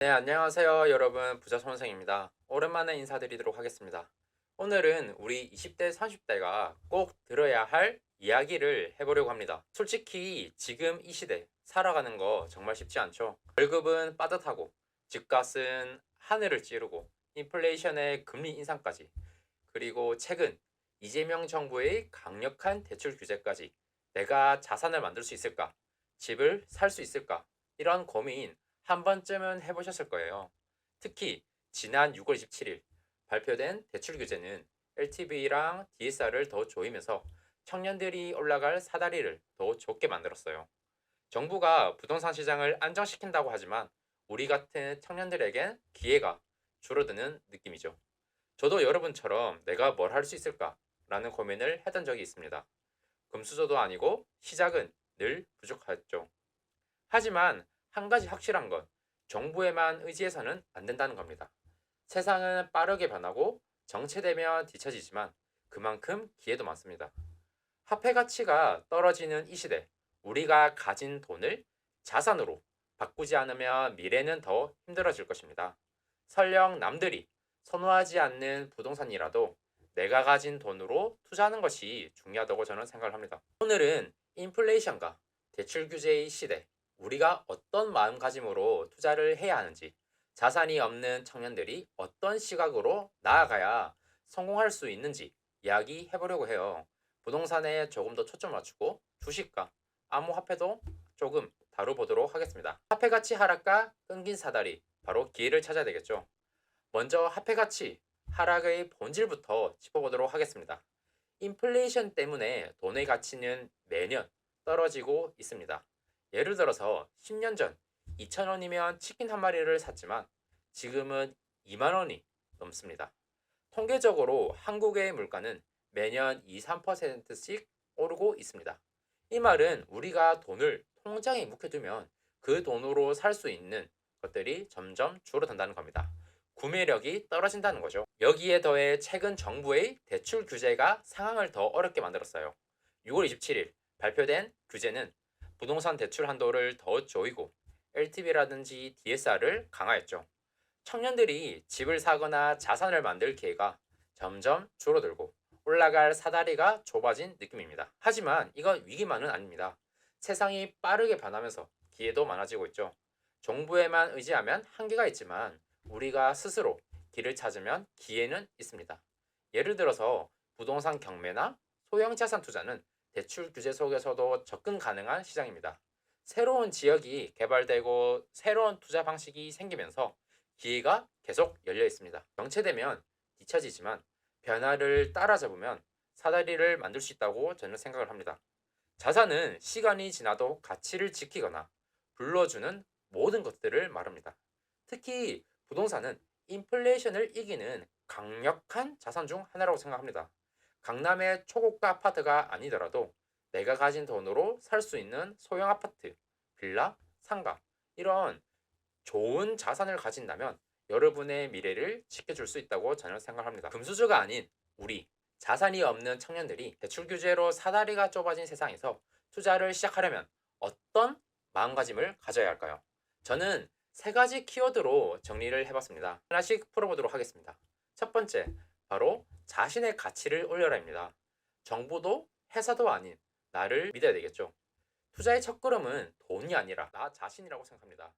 네, 안녕하세요. 여러분. 부자 선생입니다. 오랜만에 인사드리도록 하겠습니다. 오늘은 우리 20대, 30대가 꼭 들어야 할 이야기를 해보려고 합니다. 솔직히 지금 이 시대 살아가는 거 정말 쉽지 않죠. 월급은 빠듯하고, 집값은 하늘을 찌르고, 인플레이션의 금리 인상까지, 그리고 최근 이재명 정부의 강력한 대출 규제까지 내가 자산을 만들 수 있을까? 집을 살 수 있을까? 이런 고민 한 번쯤은 해보셨을 거예요. 특히 지난 6월 27일 발표된 대출 규제는 LTV랑 DSR을 더 조이면서 청년들이 올라갈 사다리를 더 좁게 만들었어요. 정부가 부동산 시장을 안정시킨다고 하지만 우리 같은 청년들에겐 기회가 줄어드는 느낌이죠. 저도 여러분처럼 내가 뭘 할 수 있을까? 라는 고민을 했던 적이 있습니다. 금수저도 아니고 시작은 늘 부족했죠. 하지만 한 가지 확실한 건 정부에만 의지해서는 안 된다는 겁니다. 세상은 빠르게 변하고 정체되면 뒤처지지만 그만큼 기회도 많습니다. 화폐 가치가 떨어지는 이 시대, 우리가 가진 돈을 자산으로 바꾸지 않으면 미래는 더 힘들어질 것입니다. 설령 남들이 선호하지 않는 부동산이라도 내가 가진 돈으로 투자하는 것이 중요하다고 저는 생각을 합니다. 오늘은 인플레이션과 대출 규제의 시대, 우리가 어떤 마음가짐으로 투자를 해야 하는지, 자산이 없는 청년들이 어떤 시각으로 나아가야 성공할 수 있는지 이야기해 보려고 해요. 부동산에 조금 더 초점 맞추고 주식과 암호화폐도 조금 다뤄보도록 하겠습니다. 화폐 가치 하락과 끊긴 사다리, 바로 기회를 찾아야 되겠죠. 먼저 화폐 가치 하락의 본질부터 짚어보도록 하겠습니다. 인플레이션 때문에 돈의 가치는 매년 떨어지고 있습니다. 예를 들어서 10년 전 2,000원이면 치킨 한 마리를 샀지만 지금은 2만 원이 넘습니다. 통계적으로 한국의 물가는 매년 2, 3%씩 오르고 있습니다. 이 말은 우리가 돈을 통장에 묵혀두면 그 돈으로 살 수 있는 것들이 점점 줄어든다는 겁니다. 구매력이 떨어진다는 거죠. 여기에 더해 최근 정부의 대출 규제가 상황을 더 어렵게 만들었어요. 6월 27일 발표된 규제는 부동산 대출 한도를 더 조이고 LTV라든지 DSR을 강화했죠. 청년들이 집을 사거나 자산을 만들 기회가 점점 줄어들고 올라갈 사다리가 좁아진 느낌입니다. 하지만 이건 위기만은 아닙니다. 세상이 빠르게 변하면서 기회도 많아지고 있죠. 정부에만 의지하면 한계가 있지만 우리가 스스로 길을 찾으면 기회는 있습니다. 예를 들어서 부동산 경매나 소형 자산 투자는 대출 규제 속에서도 접근 가능한 시장입니다. 새로운 지역이 개발되고 새로운 투자 방식이 생기면서 기회가 계속 열려 있습니다. 정체되면 뒤처지지만 변화를 따라잡으면 사다리를 만들 수 있다고 저는 생각을 합니다. 자산은 시간이 지나도 가치를 지키거나 불러주는 모든 것들을 말합니다. 특히 부동산은 인플레이션을 이기는 강력한 자산 중 하나라고 생각합니다. 강남의 초고가 아파트가 아니더라도 내가 가진 돈으로 살 수 있는 소형 아파트, 빌라, 상가, 이런 좋은 자산을 가진다면 여러분의 미래를 지켜줄 수 있다고 저는 생각합니다. 금수저가 아닌 우리 자산이 없는 청년들이 대출 규제로 사다리가 좁아진 세상에서 투자를 시작하려면 어떤 마음가짐을 가져야 할까요? 저는 세 가지 키워드로 정리를 해봤습니다. 하나씩 풀어보도록 하겠습니다. 첫 번째, 바로 자신의 가치를 올려라입니다. 정부도 회사도 아닌 나를 믿어야 되겠죠. 투자의 첫걸음은 돈이 아니라 나 자신이라고 생각합니다.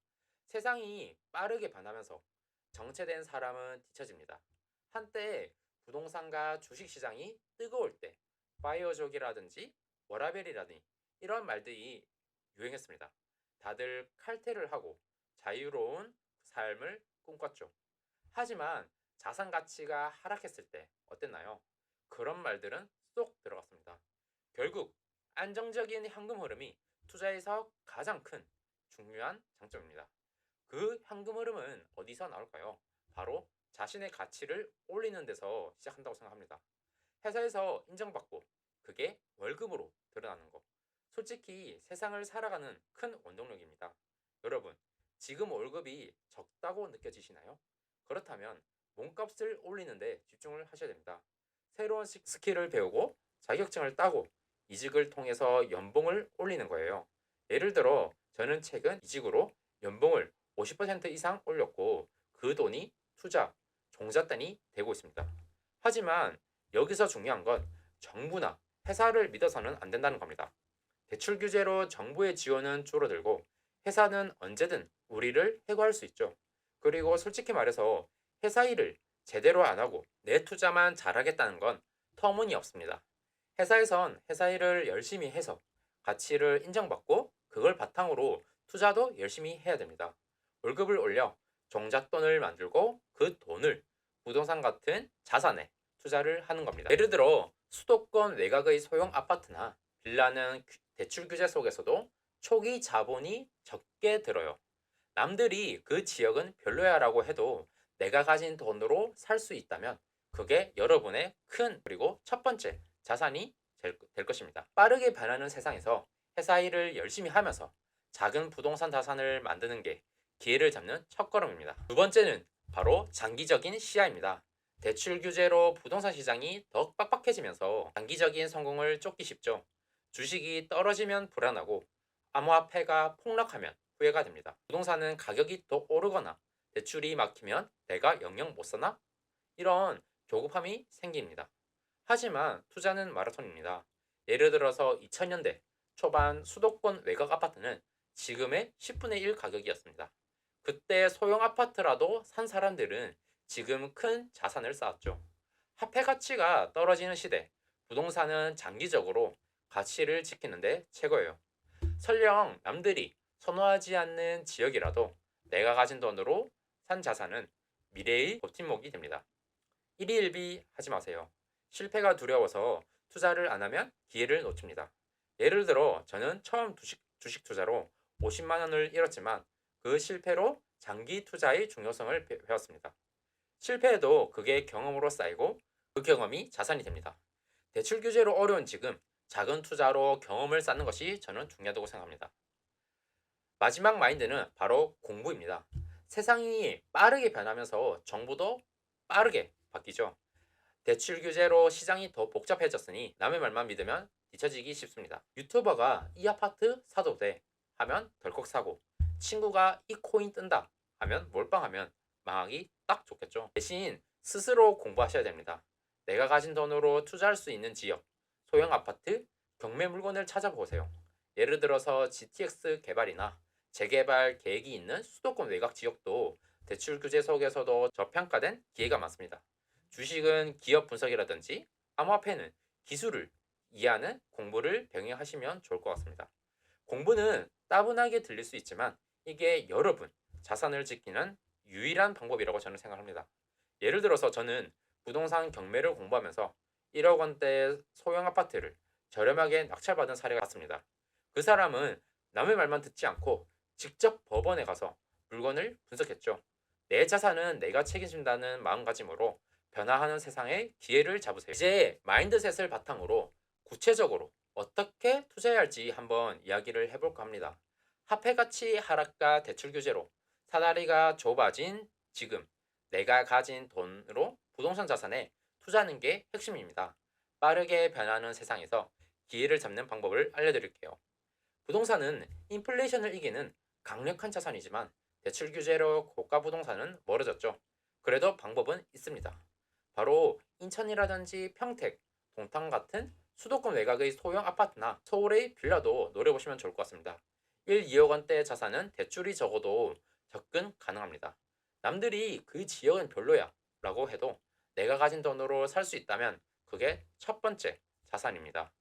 세상이 빠르게 변하면서 정체된 사람은 뒤처집니다. 한때 부동산과 주식시장이 뜨거울 때 파이어족이라든지 워라벨이라든지 이런 말들이 유행했습니다. 다들 칼퇴를 하고 자유로운 삶을 꿈꿨죠. 하지만 자산 가치가 하락했을 때 어땠나요? 그런 말들은 쏙 들어갔습니다. 결국 안정적인 현금 흐름이 투자에서 가장 큰 중요한 장점입니다. 그 현금 흐름은 어디서 나올까요? 바로 자신의 가치를 올리는 데서 시작한다고 생각합니다. 회사에서 인정받고 그게 월급으로 드러나는 거. 솔직히 세상을 살아가는 큰 원동력입니다. 여러분, 지금 월급이 적다고 느껴지시나요? 그렇다면 몸값을 올리는데 집중을 하셔야 됩니다. 새로운 스킬을 배우고 자격증을 따고 이직을 통해서 연봉을 올리는 거예요. 예를 들어 저는 최근 이직으로 연봉을 50% 이상 올렸고 그 돈이 투자, 종잣돈이 되고 있습니다. 하지만 여기서 중요한 건 정부나 회사를 믿어서는 안 된다는 겁니다. 대출 규제로 정부의 지원은 줄어들고 회사는 언제든 우리를 해고할 수 있죠. 그리고 솔직히 말해서 회사 일을 제대로 안 하고 내 투자만 잘하겠다는 건 터무니없습니다. 회사에선 회사 일을 열심히 해서 가치를 인정받고 그걸 바탕으로 투자도 열심히 해야 됩니다. 월급을 올려 종잣돈을 만들고 그 돈을 부동산 같은 자산에 투자를 하는 겁니다. 예를 들어 수도권 외곽의 소형 아파트나 빌라는 대출 규제 속에서도 초기 자본이 적게 들어요. 남들이 그 지역은 별로야라고 해도 내가 가진 돈으로 살 수 있다면 그게 여러분의 큰 그리고 첫 번째 자산이 될 것입니다. 빠르게 변하는 세상에서 회사 일을 열심히 하면서 작은 부동산 자산을 만드는 게 기회를 잡는 첫걸음입니다. 두 번째는 바로 장기적인 시야입니다. 대출 규제로 부동산 시장이 더 빡빡해지면서 장기적인 성공을 쫓기 쉽죠. 주식이 떨어지면 불안하고 암호화폐가 폭락하면 후회가 됩니다. 부동산은 가격이 더 오르거나 대출이 막히면 내가 영영 못 사나? 이런 조급함이 생깁니다. 하지만 투자는 마라톤입니다. 예를 들어서 2000년대 초반 수도권 외곽 아파트는 지금의 10분의 1 가격이었습니다. 그때 소형 아파트라도 산 사람들은 지금 큰 자산을 쌓았죠. 화폐 가치가 떨어지는 시대, 부동산은 장기적으로 가치를 지키는데 최고예요. 설령 남들이 선호하지 않는 지역이라도 내가 가진 돈으로 산 자산은 미래의 버팀목이 됩니다. 일희일비 하지 마세요. 실패가 두려워서 투자를 안 하면 기회를 놓칩니다. 예를 들어 저는 처음 주식 투자로 50만 원을 잃었지만 그 실패로 장기 투자의 중요성을 배웠습니다. 실패해도 그게 경험으로 쌓이고 그 경험이 자산이 됩니다. 대출 규제로 어려운 지금 작은 투자로 경험을 쌓는 것이 저는 중요하다고 생각합니다. 마지막 마인드는 바로 공부입니다. 세상이 빠르게 변하면서 정보도 빠르게 바뀌죠. 대출 규제로 시장이 더 복잡해졌으니 남의 말만 믿으면 뒤처지기 쉽습니다. 유튜버가 이 아파트 사도 돼 하면 덜컥 사고 친구가 이 코인 뜬다 하면 몰빵하면 망하기 딱 좋겠죠. 대신 스스로 공부하셔야 됩니다. 내가 가진 돈으로 투자할 수 있는 지역, 소형 아파트, 경매 물건을 찾아보세요. 예를 들어서 GTX 개발이나 재개발 계획이 있는 수도권 외곽 지역도 대출 규제 속에서도 저평가된 기회가 많습니다. 주식은 기업 분석이라든지 암호화폐는 기술을 이해하는 공부를 병행하시면 좋을 것 같습니다. 공부는 따분하게 들릴 수 있지만 이게 여러분 자산을 지키는 유일한 방법이라고 저는 생각합니다. 예를 들어서 저는 부동산 경매를 공부하면서 1억 원대 소형 아파트를 저렴하게 낙찰받은 사례가 있습니다. 그 사람은 남의 말만 듣지 않고 직접 법원에 가서 물건을 분석했죠. 내 자산은 내가 책임진다는 마음가짐으로 변화하는 세상에 기회를 잡으세요. 이제 마인드셋을 바탕으로 구체적으로 어떻게 투자해야 할지 한번 이야기를 해볼까 합니다. 화폐 가치 하락과 대출 규제로 사다리가 좁아진 지금 내가 가진 돈으로 부동산 자산에 투자하는 게 핵심입니다. 빠르게 변하는 세상에서 기회를 잡는 방법을 알려드릴게요. 부동산은 인플레이션을 이기는 강력한 자산이지만 대출 규제로 고가 부동산은 멀어졌죠. 그래도 방법은 있습니다. 바로 인천이라든지 평택, 동탄 같은 수도권 외곽의 소형 아파트나 서울의 빌라도 노려보시면 좋을 것 같습니다. 1, 2억 원대 자산은 대출이 적어도 접근 가능합니다. 남들이 그 지역은 별로야 라고 해도 내가 가진 돈으로 살 수 있다면 그게 첫 번째 자산입니다.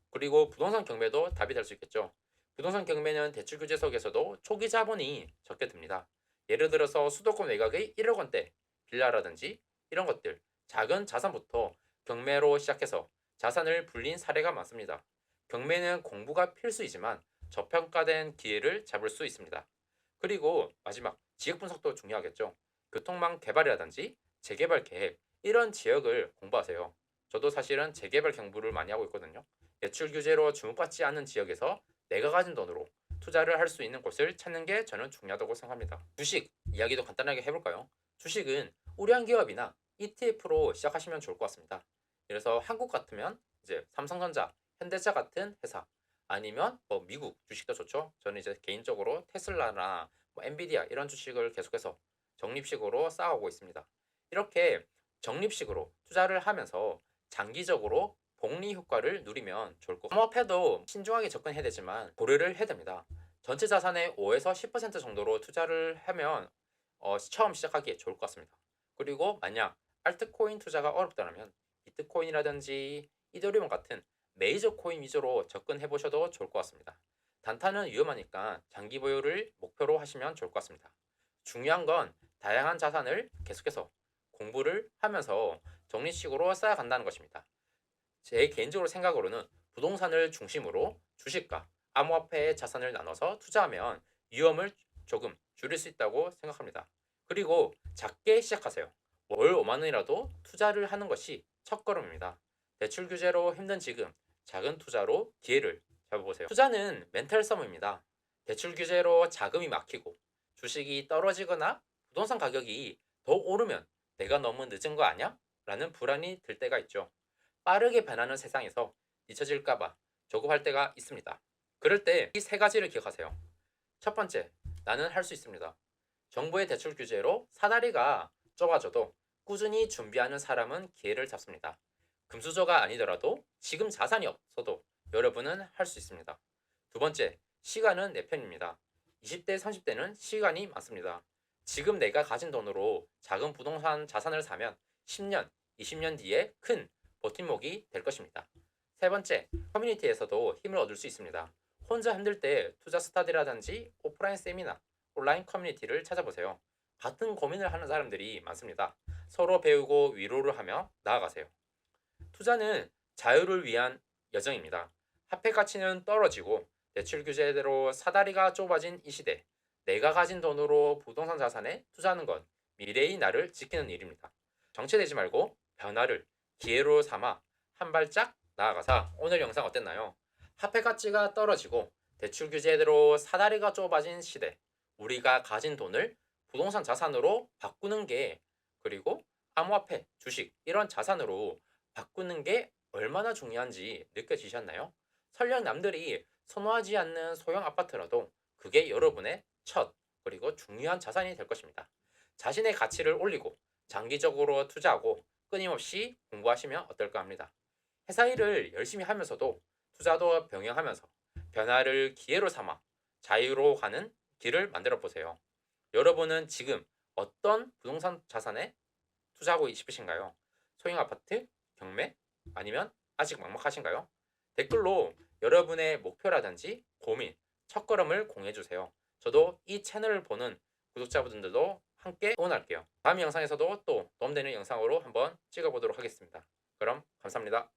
그리고 부동산 경매도 답이 될 수 있겠죠. 부동산 경매는 대출 규제 속에서도 초기 자본이 적게 듭니다. 예를 들어서 수도권 외곽의 1억 원대 빌라라든지 이런 것들 작은 자산부터 경매로 시작해서 자산을 불린 사례가 많습니다. 경매는 공부가 필수이지만 저평가된 기회를 잡을 수 있습니다. 그리고 마지막 지역 분석도 중요하겠죠. 교통망 개발이라든지 재개발 계획 이런 지역을 공부하세요. 저도 사실은 재개발 경부를 많이 하고 있거든요. 대출 규제로 주목받지 않는 지역에서 내가 가진 돈으로 투자를 할 수 있는 곳을 찾는 게 저는 중요하다고 생각합니다. 주식 이야기도 간단하게 해볼까요? 주식은 우량 기업이나 ETF로 시작하시면 좋을 것 같습니다. 그래서 한국 같으면 이제 삼성전자, 현대차 같은 회사 아니면 뭐 미국 주식도 좋죠. 저는 이제 개인적으로 테슬라나 뭐 엔비디아 이런 주식을 계속해서 적립식으로 쌓아오고 있습니다. 이렇게 적립식으로 투자를 하면서 장기적으로 복리 효과를 누리면 좋을 것 같아요. 암호화폐도 신중하게 접근해야 되지만 고려를 해야 됩니다. 전체 자산의 5에서 10% 정도로 투자를 하면 처음 시작하기에 좋을 것 같습니다. 그리고 만약 알트코인 투자가 어렵다면 비트코인이라든지 이더리움 같은 메이저 코인 위주로 접근해 보셔도 좋을 것 같습니다. 단타는 위험하니까 장기 보유를 목표로 하시면 좋을 것 같습니다. 중요한 건 다양한 자산을 계속해서 공부를 하면서 적립식으로 쌓아간다는 것입니다. 제 개인적으로 생각으로는 부동산을 중심으로 주식과 암호화폐의 자산을 나눠서 투자하면 위험을 조금 줄일 수 있다고 생각합니다. 그리고 작게 시작하세요. 월 5만 원이라도 투자를 하는 것이 첫걸음입니다. 대출 규제로 힘든 지금 작은 투자로 기회를 잡아보세요. 투자는 멘탈 싸움입니다. 대출 규제로 자금이 막히고 주식이 떨어지거나 부동산 가격이 더 오르면 내가 너무 늦은 거 아니야? 라는 불안이 들 때가 있죠. 빠르게 변하는 세상에서 잊혀질까봐 조급할 때가 있습니다. 그럴 때 이 세 가지를 기억하세요. 첫 번째, 나는 할 수 있습니다. 정부의 대출 규제로 사다리가 좁아져도 꾸준히 준비하는 사람은 기회를 잡습니다. 금수저가 아니더라도 지금 자산이 없어도 여러분은 할 수 있습니다. 두 번째, 시간은 내 편입니다. 20대, 30대는 시간이 많습니다. 지금 내가 가진 돈으로 작은 부동산 자산을 사면 10년, 20년 뒤에 큰 버팀목이 될 것입니다. 세 번째, 커뮤니티에서도 힘을 얻을 수 있습니다. 혼자 힘들 때 투자 스타디라든지 오프라인 세미나, 온라인 커뮤니티를 찾아보세요. 같은 고민을 하는 사람들이 많습니다. 서로 배우고 위로를 하며 나아가세요. 투자는 자유를 위한 여정입니다. 화폐 가치는 떨어지고 대출 규제대로 사다리가 좁아진 이 시대, 내가 가진 돈으로 부동산 자산에 투자하는 건 미래의 나를 지키는 일입니다. 정체되지 말고 변화를 기회로 삼아 한 발짝 나아가사. 오늘 영상 어땠나요? 화폐 가치가 떨어지고 대출 규제대로 사다리가 좁아진 시대, 우리가 가진 돈을 부동산 자산으로 바꾸는 게, 그리고 암호화폐, 주식 이런 자산으로 바꾸는 게 얼마나 중요한지 느껴지셨나요? 설령 남들이 선호하지 않는 소형 아파트라도 그게 여러분의 첫 그리고 중요한 자산이 될 것입니다. 자신의 가치를 올리고 장기적으로 투자하고 끊임없이 공부하시면 어떨까 합니다. 회사 일을 열심히 하면서도 투자도 병행하면서 변화를 기회로 삼아 자유로 가는 길을 만들어 보세요. 여러분은 지금 어떤 부동산 자산에 투자하고 싶으신가요? 소형 아파트, 경매, 아니면 아직 막막하신가요? 댓글로 여러분의 목표라든지 고민, 첫걸음을 공유해 주세요. 저도 이 채널을 보는 구독자분들도 함께 응원할게요. 다음 영상에서도 또 도움되는 영상으로 한번 찍어보도록 하겠습니다. 그럼 감사합니다.